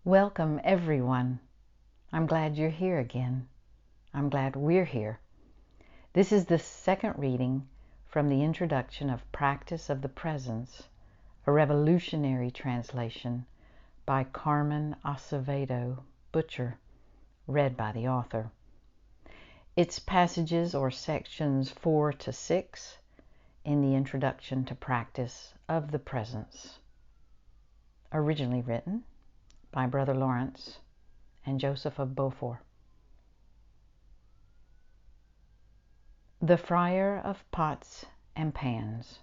Welcome, everyone. I'm glad you're here again. I'm glad we're here. This is the second reading from the introduction of Practice of the Presence, a revolutionary translation by Carmen Acevedo Butcher, read by the author. It's passages or sections 4 to 6 in the introduction to Practice of the Presence. Originally written by Brother Lawrence and Joseph of Beaufort. The Friar of Pots and Pans.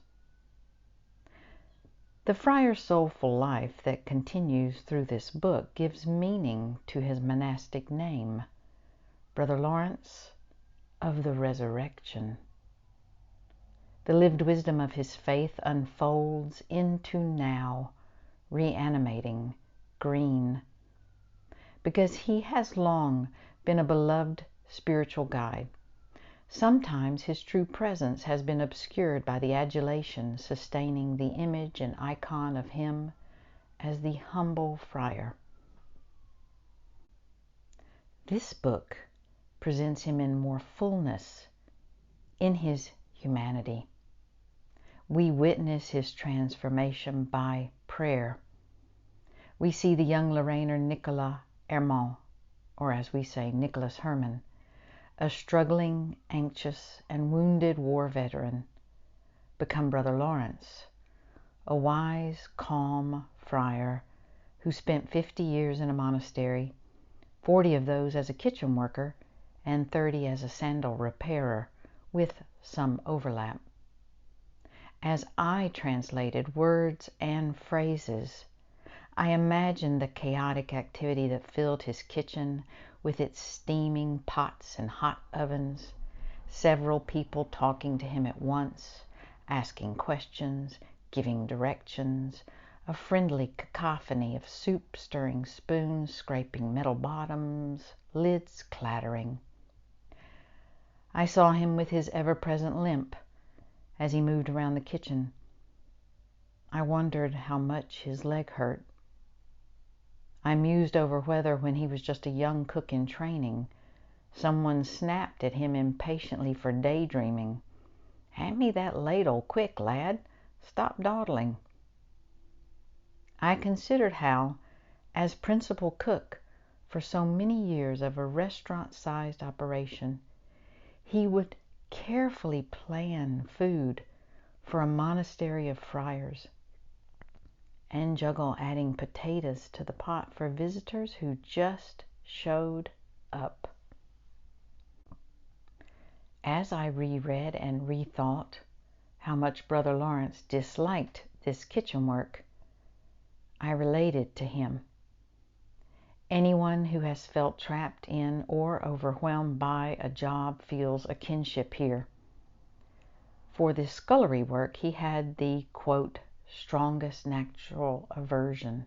The friar's soulful life that continues through this book gives meaning to his monastic name, Brother Lawrence of the Resurrection. The lived wisdom of his faith unfolds into now, reanimating, green, because he has long been a beloved spiritual guide. Sometimes his true presence has been obscured by the adulation sustaining the image and icon of him as the humble friar. This book presents him in more fullness in his humanity. We witness his transformation by prayer. We see the young Lorrainer Nicolas Herman, or as we say, Nicolas Herman, a struggling, anxious, and wounded war veteran, become Brother Lawrence, a wise, calm friar who spent 50 years in a monastery, 40 of those as a kitchen worker, and 30 as a sandal repairer, with some overlap. As I translated words and phrases, I imagined the chaotic activity that filled his kitchen with its steaming pots and hot ovens, several people talking to him at once, asking questions, giving directions, a friendly cacophony of soup stirring spoons, scraping metal bottoms, lids clattering. I saw him with his ever-present limp as he moved around the kitchen. I wondered how much his leg hurt. I mused over whether, when he was just a young cook in training, someone snapped at him impatiently for daydreaming. "Hand me that ladle, quick, lad. Stop dawdling." I considered how, as principal cook for so many years of a restaurant-sized operation, he would carefully plan food for a monastery of friars, and juggle adding potatoes to the pot for visitors who just showed up. As I reread and rethought how much Brother Lawrence disliked this kitchen work, I related to him. Anyone who has felt trapped in or overwhelmed by a job feels a kinship here. For this scullery work, he had the, quote, strongest natural aversion.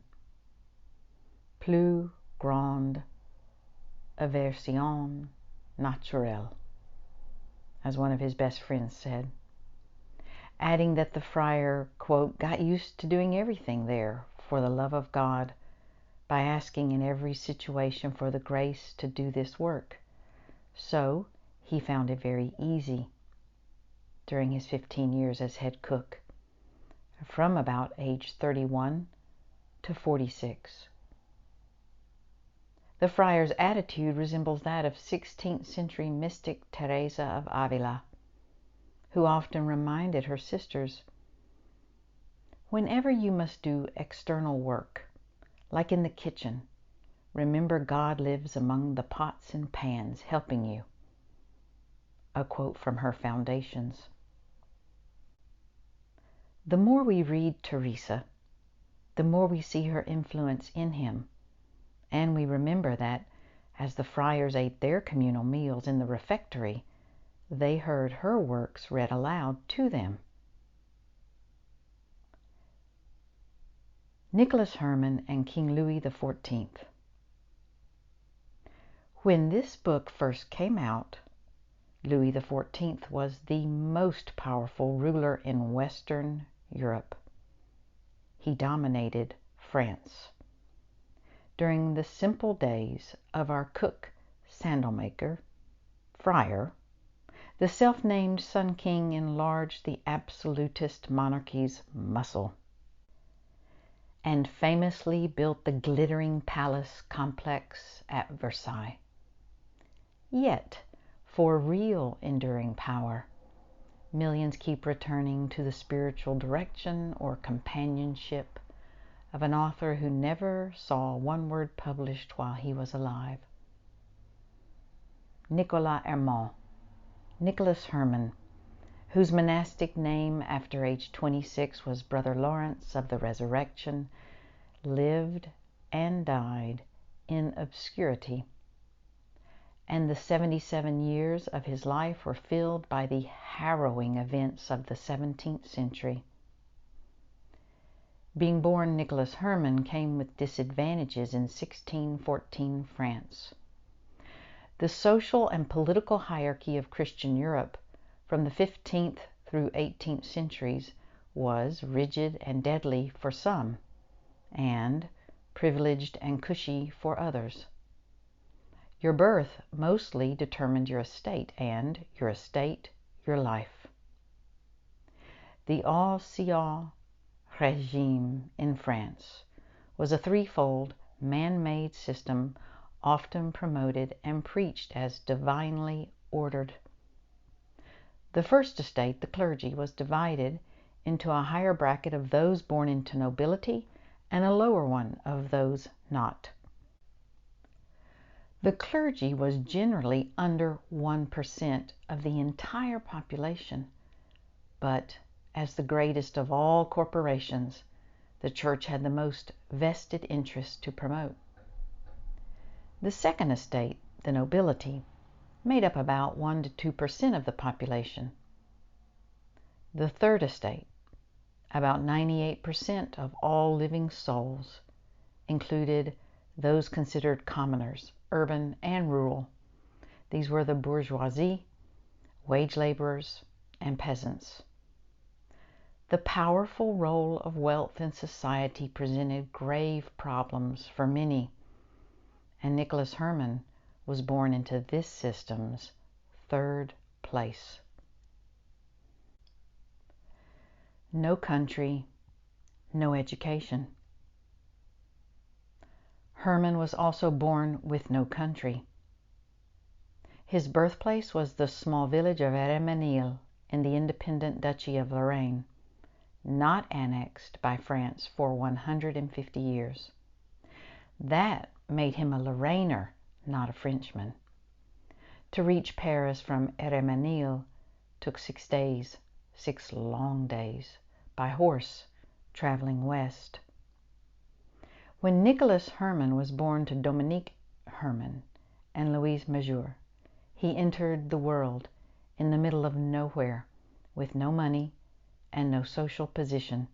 Plus grande aversion naturelle, as one of his best friends said, adding that the friar, quote, got used to doing everything there for the love of God by asking in every situation for the grace to do this work. So he found it very easy during his 15 years as head cook, from about age 31 to 46. The friar's attitude resembles that of 16th century mystic Teresa of Avila, who often reminded her sisters, "Whenever you must do external work, like in the kitchen, remember God lives among the pots and pans helping you." A quote from her Foundations. The more we read Teresa, the more we see her influence in him, and we remember that, as the friars ate their communal meals in the refectory, they heard her works read aloud to them. Nicolas Herman and King Louis XIV. When this book first came out, Louis XIV was the most powerful ruler in Western Europe. He dominated France. during the simple days of our cook sandal-maker, Friar, the self-named Sun King enlarged the absolutist monarchy's muscle and famously built the glittering palace complex at Versailles. Yet, for real enduring power, millions keep returning to the spiritual direction or companionship of an author who never saw one word published while he was alive. Nicolas Herman, Nicolas Herman, whose monastic name after age 26 was Brother Lawrence of the Resurrection, lived and died in obscurity, and the 77 years of his life were filled by the harrowing events of the 17th century. Being born Nicolas Herman came with disadvantages in 1614 France. The social and political hierarchy of Christian Europe from the 15th through 18th centuries was rigid and deadly for some, and privileged and cushy for others. Your birth mostly determined your estate, and your estate, your life. The Ancien Regime in France was a threefold, man-made system often promoted and preached as divinely ordered. The first estate, the clergy, was divided into a higher bracket of those born into nobility and a lower one of those not. The clergy was generally under 1% of the entire population, but as the greatest of all corporations, the church had the most vested interest to promote. The second estate, the nobility, made up about 1 to 2% of the population. The third estate, about 98% of all living souls, included those considered commoners, urban and rural. These were the bourgeoisie, wage laborers, and peasants. The powerful role of wealth in society presented grave problems for many, and Nicolas Herman was born into this system's third place. No country, no education. Herman was also born with no country. His birthplace was the small village of Hermanil in the independent Duchy of Lorraine, not annexed by France for 150 years. That made him a Lorrainer, not a Frenchman. To reach Paris from Hermanil took 6 days, 6 long days, by horse, traveling west. When Nicolas Herman was born to Dominique Herman and Louise Major, he entered the world in the middle of nowhere, with no money and no social position.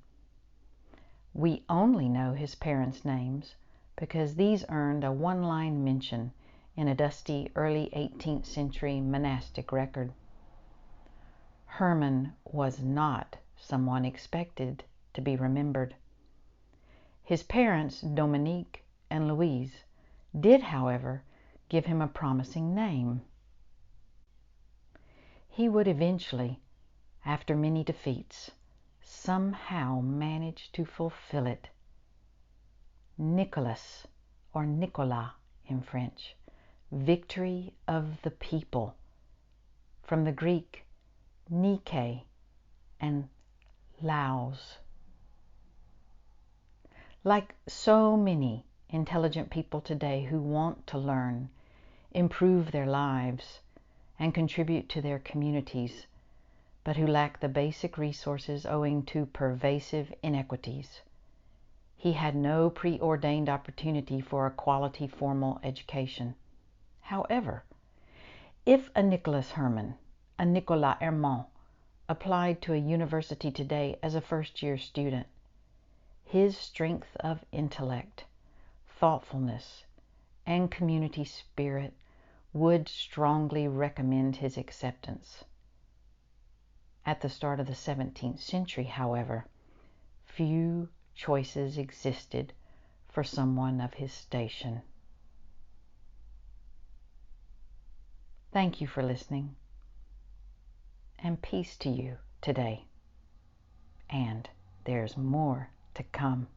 We only know his parents' names because these earned a one-line mention in a dusty early 18th century monastic record. Herman was not someone expected to be remembered. His parents, Dominique and Louise, did, however, give him a promising name. He would eventually, after many defeats, somehow manage to fulfill it. Nicolas, or Nicolas in French, victory of the people, from the Greek Nike and Laos. Like so many intelligent people today who want to learn, improve their lives, and contribute to their communities, but who lack the basic resources owing to pervasive inequities, he had no preordained opportunity for a quality formal education. However, if a Nicolas Herman, a Nicolas Herman, applied to a university today as a first-year student, his strength of intellect, thoughtfulness, and community spirit would strongly recommend his acceptance. At the start of the 17th century, however, few choices existed for someone of his station. Thank you for listening, and peace to you today. And there's more to come.